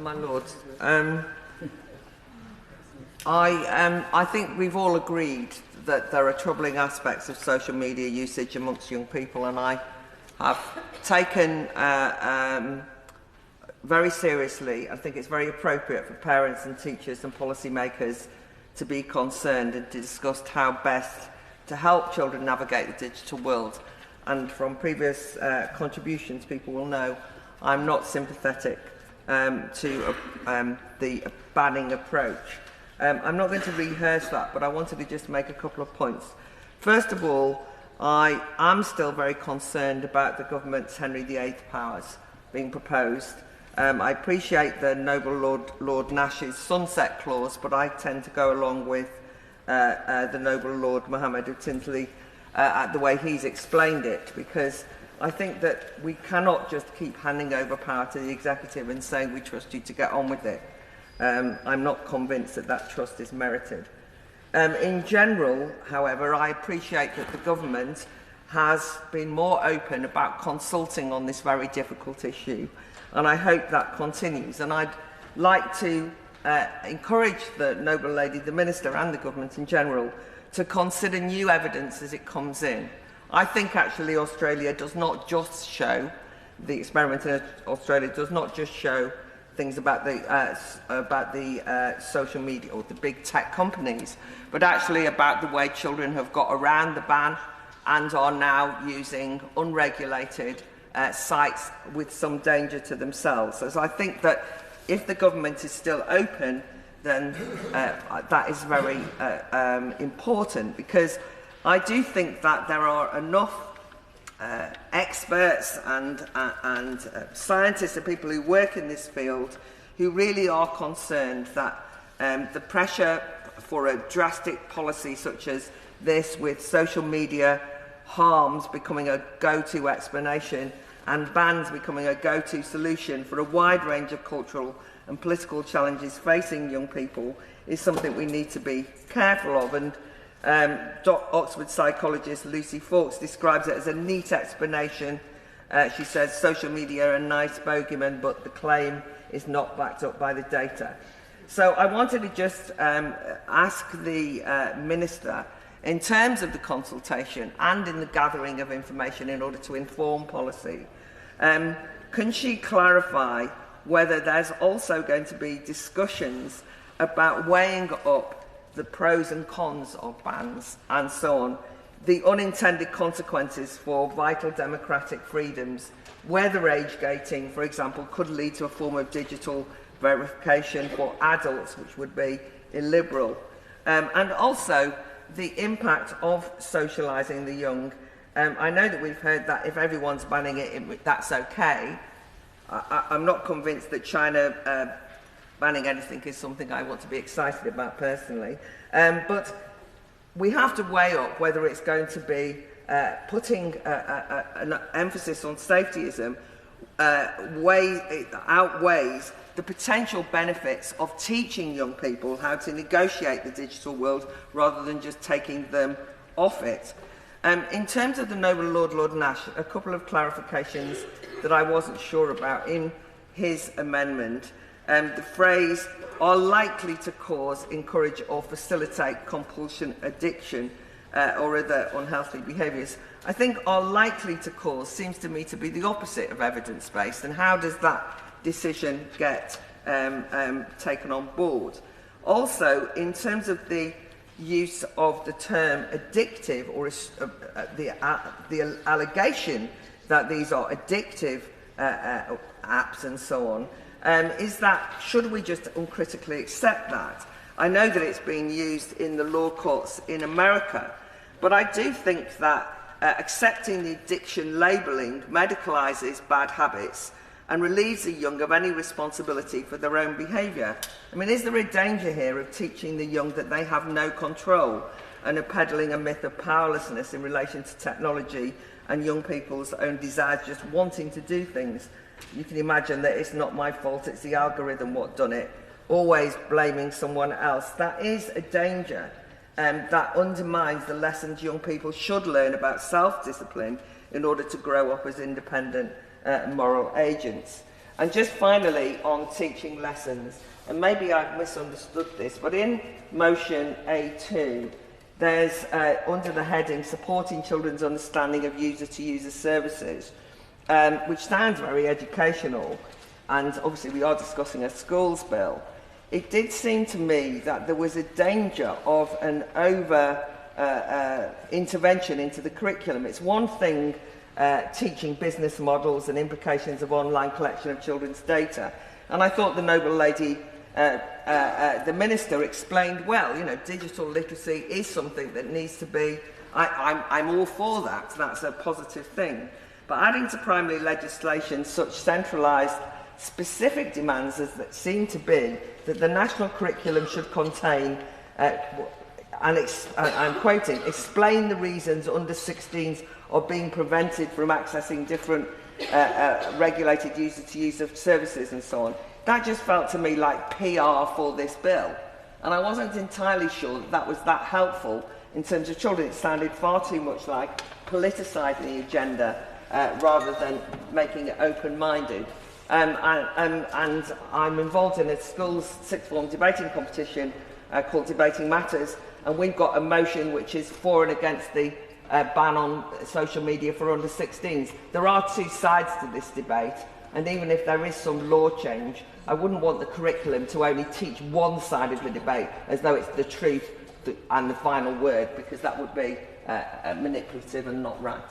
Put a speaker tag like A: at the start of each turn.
A: My lords, I think we've all agreed that there are troubling aspects of social media usage amongst young people, and I have taken very seriously. I think it's very appropriate for parents and teachers and policymakers to be concerned and to discuss how best to help children navigate the digital world. And from previous contributions, people will know I'm not sympathetic to the banning approach. I'm not going to rehearse that, but I wanted to just make a couple of points. First of all, I am still very concerned about the government's Henry VIII powers being proposed. I appreciate the Noble Lord Nash's sunset clause, but I tend to go along with the Noble Lord Mohammed of Tinsley at the way he's explained it, because I think that we cannot just keep handing over power to the executive and saying we trust you to get on with it. I'm not convinced that that trust is merited. In general, however, I appreciate that the government has been more open about consulting on this very difficult issue, and I hope that continues. And I'd like to encourage the Noble Lady, the Minister, and the government in general to consider new evidence as it comes in. I think actually Australia does not just show, the experiment in Australia does not just show things about the social media or the big tech companies, but actually about the way children have got around the ban and are now using unregulated sites with some danger to themselves. So I think that if the government is still open, then that is very important, because I do think that there are enough experts and scientists and people who work in this field who really are concerned that the pressure for a drastic policy such as this, with social media harms becoming a go-to explanation and bans becoming a go-to solution for a wide range of cultural and political challenges facing young people, is something we need to be careful of. And Oxford psychologist Lucy Fawkes describes it as a neat explanation. She says social media are a nice bogeyman, but the claim is not backed up by the data. So I wanted to just ask the Minister, in terms of the consultation and in the gathering of information in order to inform policy, can she clarify whether there's also going to be discussions about weighing up the pros and cons of bans and so on, the unintended consequences for vital democratic freedoms, whether age gating, for example, could lead to a form of digital verification for adults, which would be illiberal, and also the impact of socialising the young. I know that we've heard that if everyone's banning it, that's okay. I'm not convinced that China banning anything is something I want to be excited about personally. But we have to weigh up whether it's going to be putting an emphasis on safetyism outweighs the potential benefits of teaching young people how to negotiate the digital world rather than just taking them off it. In terms of the Noble Lord Nash, a couple of clarifications that I wasn't sure about in his amendment. The phrase are likely to cause, encourage or facilitate compulsion, addiction or other unhealthy behaviours. I think are likely to cause seems to me to be the opposite of evidence-based, and how does that decision get taken on board? Also, in terms of the use of the term addictive, or the allegation that these are addictive apps and so on, should we just uncritically accept that? I know that it's being used in the law courts in America, but I do think that accepting the addiction labelling medicalises bad habits and relieves the young of any responsibility for their own behaviour. I mean, is there a danger here of teaching the young that they have no control and of peddling a myth of powerlessness in relation to technology and young people's own desires, just wanting to do things? You can imagine that it's not my fault, it's the algorithm what done it, always blaming someone else. That is a danger, that undermines the lessons young people should learn about self-discipline in order to grow up as independent moral agents. And just finally on teaching lessons, and maybe I've misunderstood this, but in motion A2, there's under the heading supporting children's understanding of user-to-user services, which sounds very educational, and obviously we are discussing a schools bill. It did seem to me that there was a danger of an over intervention into the curriculum. It's one thing teaching business models and implications of online collection of children's data, and I thought the noble lady, the minister, explained well. You know, digital literacy is something that needs to be. I'm all for that. That's a positive thing. But adding to primary legislation such centralised, specific demands as that seem to be that the national curriculum should contain, I'm quoting, explain the reasons under-16s are being prevented from accessing different regulated user-to-user services and so on. That just felt to me like PR for this bill. And I wasn't entirely sure that was that helpful in terms of children. It sounded far too much like politicising the agenda rather than making it open-minded. And I'm involved in a school's sixth form debating competition called Debating Matters, and we've got a motion which is for and against the ban on social media for under-16s. There are two sides to this debate, and even if there is some law change, I wouldn't want the curriculum to only teach one side of the debate as though it's the truth and the final word, because that would be manipulative and not right.